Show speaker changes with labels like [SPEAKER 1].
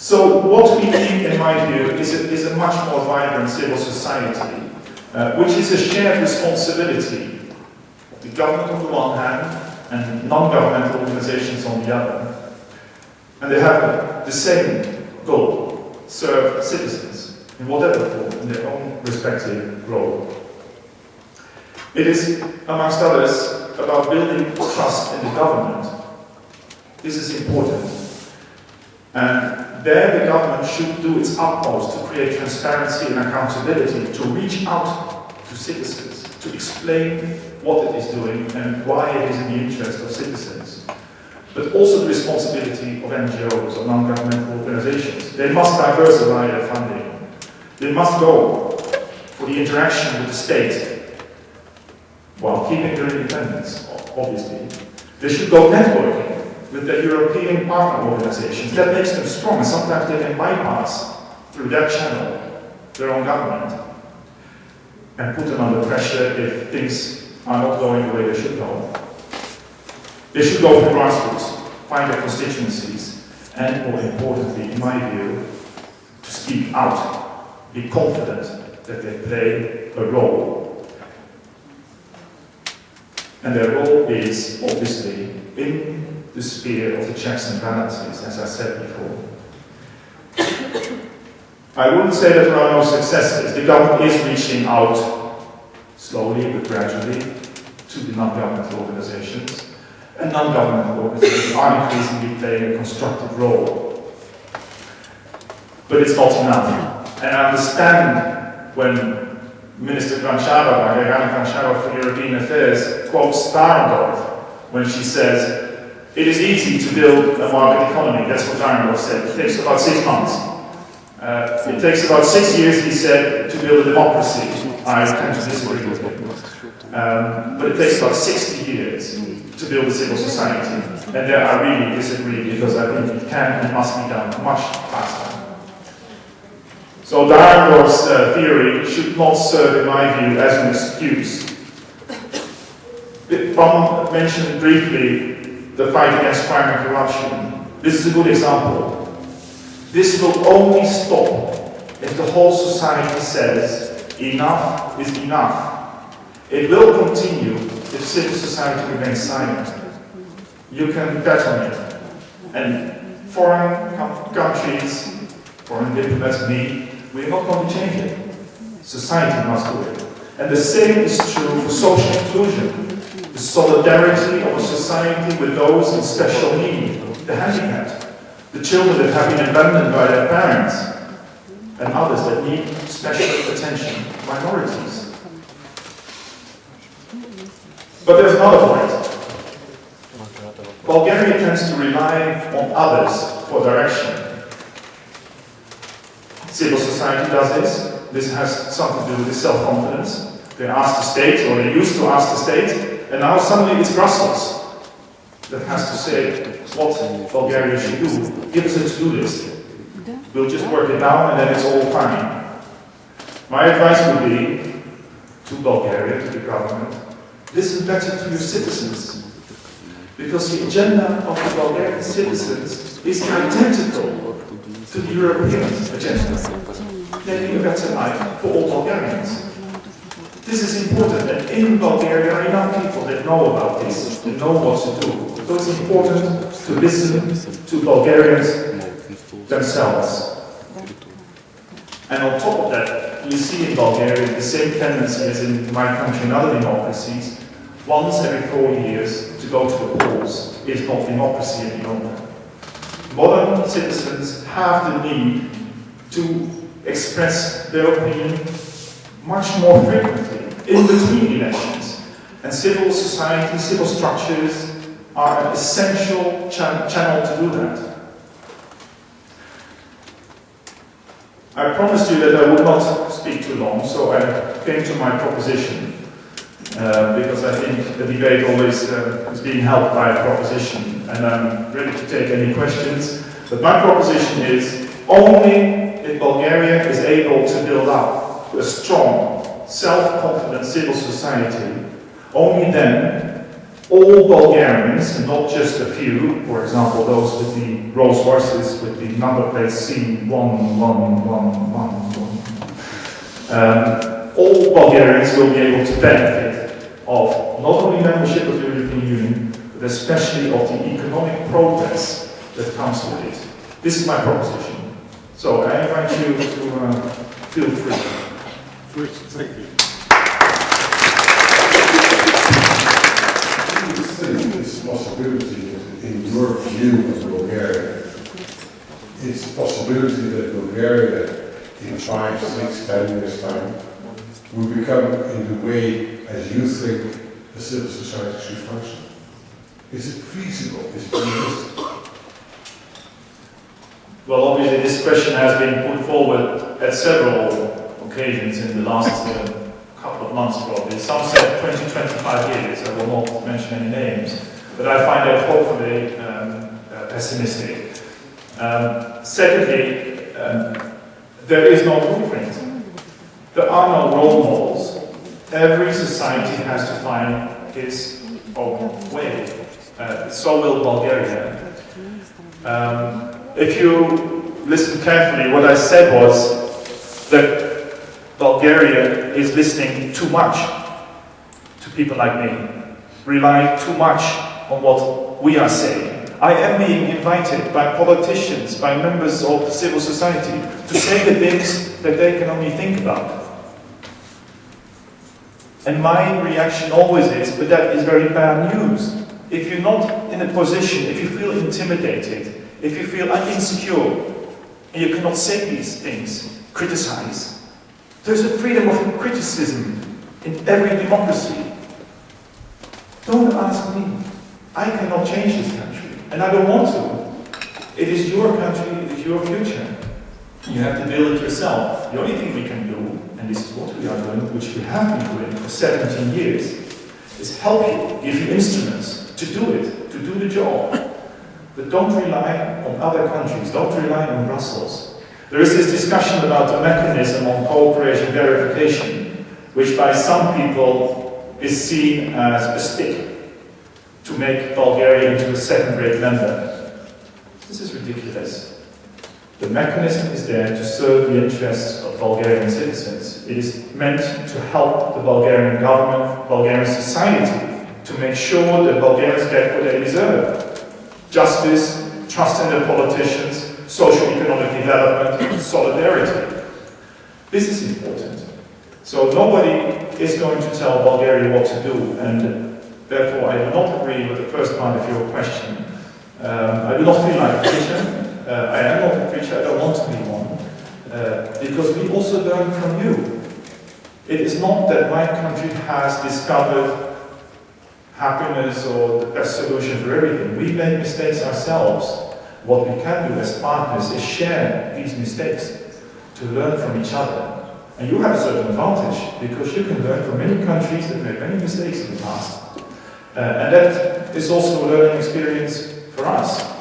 [SPEAKER 1] So what we need, in my view, is a much more vibrant civil society, which is a shared responsibility of the government on the one hand and non-governmental organizations on the other. And they have the same goal: serve citizens in whatever form, in their own respective role. It is, amongst others, about building trust in the government. This is important. And there the government should do its utmost to create transparency and accountability, to reach out to citizens, to explain what it is doing and why it is in the interest of citizens. But also the responsibility of NGOs or non-governmental organizations. They must diversify their funding. They must go for the interaction with the state while keeping their independence, obviously. They should go networking with their European partner organizations. That makes them strong, and sometimes they can bypass, through that channel, their own government and put them under pressure if things are not going the way they should go. They should go for grassroots, find their constituencies, and more importantly, in my view, to speak out, be confident that they play a role. And their role is, obviously, in the sphere of the checks and balances, as I said before. I wouldn't say that there are no successes. The government is reaching out, slowly but gradually, to the non-governmental organizations. And non-governmental organizations are increasingly playing a constructive role. But it's not enough. And I understand when Minister Granchava for European Affairs quotes Dahrendorf when she says, "It is easy to build a market economy." That's what Dahrendorf said. It takes about 6 months. It takes about 6 years, he said, to build a democracy. I tend to disagree with him. But it takes about 60 years to build a civil society. And there I really disagree, because I think it can and must be done much faster. So Dahrendorf's theory should not serve, in my view, as an excuse. Bram mentioned briefly the fight against crime and corruption. This is a good example. This will only stop if the whole society says enough is enough. It will continue if civil society remains silent. You can bet on it. And foreign countries, foreign diplomats, we're not going to change it. Society must do it. And the same is true for social inclusion. The solidarity of a society with those in special need, the handicapped, the children that have been abandoned by their parents, and others that need special attention, minorities. But there's another point. Bulgaria tends to rely on others for direction. Civil society does this. This has something to do with the self-confidence. They ask the state, or they used to ask the state, and now suddenly it's Brussels that has to say what Bulgaria should do. Give us a to-do list. We'll just work it down and then it's all fine. My advice would be to Bulgaria, to the government, listen better to your citizens. Because the agenda of the Bulgarian citizens is identical to the European agenda. Living a better life for all Bulgarians. This is important, and in Bulgaria are enough people that know about this, that know what to do. So it's important to listen to Bulgarians themselves. And on top of that, you see in Bulgaria the same tendency as in my country and other democracies. Once every 4 years to go to the polls is not democracy any longer. Modern citizens have the need to express their opinion much more frequently in between elections. And civil society, civil structures are an essential channel to do that. I promised you that I would not speak too long, so I came to my proposition. Because I think the debate always is being helped by a proposition, and I'm ready to take any questions. But my proposition is, only if Bulgaria is able to build up a strong, self-confident civil society, only then all Bulgarians, and not just a few, for example, those with the Rolls Royces with the number plate C1111, all Bulgarians will be able to benefit of not only membership of the European Union, but especially of the economic progress that comes with it. This is my proposition. So I invite you to feel free.
[SPEAKER 2] First, thank you.
[SPEAKER 3] This possibility in your view of Bulgaria, it's a possibility that Bulgaria in 5, 6, 10 years time will become in the way as you think a civil society should function. Is it feasible? Is it realistic?
[SPEAKER 1] Well, obviously this question has been put forward at several occasions in the last couple of months probably. Some said 20, 25 years, I will not mention any names, but I find that hopefully pessimistic. Secondly, there is no blueprint. There are no role models. Every society has to find its own way. So will Bulgaria. If you listen carefully, what I said was that Bulgaria is listening too much to people like me, relying too much on what we are saying. I am being invited by politicians, by members of civil society, to say the things that they can only think about. And my reaction always is, but that is very bad news. If you're not in a position, if you feel intimidated, if you feel insecure, and you cannot say these things, criticize, there's a freedom of criticism in every democracy. Don't ask me. I cannot change this country, and I don't want to. It is your country, it is your future. You have to build it yourself. The only thing we can do, and this is what we are doing, which we have been doing for 17 years, is help you, give you instruments to do it, to do the job. But don't rely on other countries, don't rely on Brussels. There is this discussion about a mechanism on cooperation verification, which by some people is seen as a stick to make Bulgaria into a second-rate member. This is ridiculous. The mechanism is there to serve the interests of Bulgarian citizens. It is meant to help the Bulgarian government, Bulgarian society, to make sure that Bulgarians get what they deserve. Justice, trust in their politicians, socio-economic development, solidarity. This is important. So nobody is going to tell Bulgaria what to do, and therefore I do not agree with the first part of your question. I do not feel like a preacher. I am not a preacher, I don't want to be one, because we also learn from you. It is not that my country has discovered happiness or the best solution for everything. We make mistakes ourselves. What we can do as partners is share these mistakes to learn from each other. And you have a certain advantage because you can learn from many countries that made many mistakes in the past. And that is also a learning experience for us.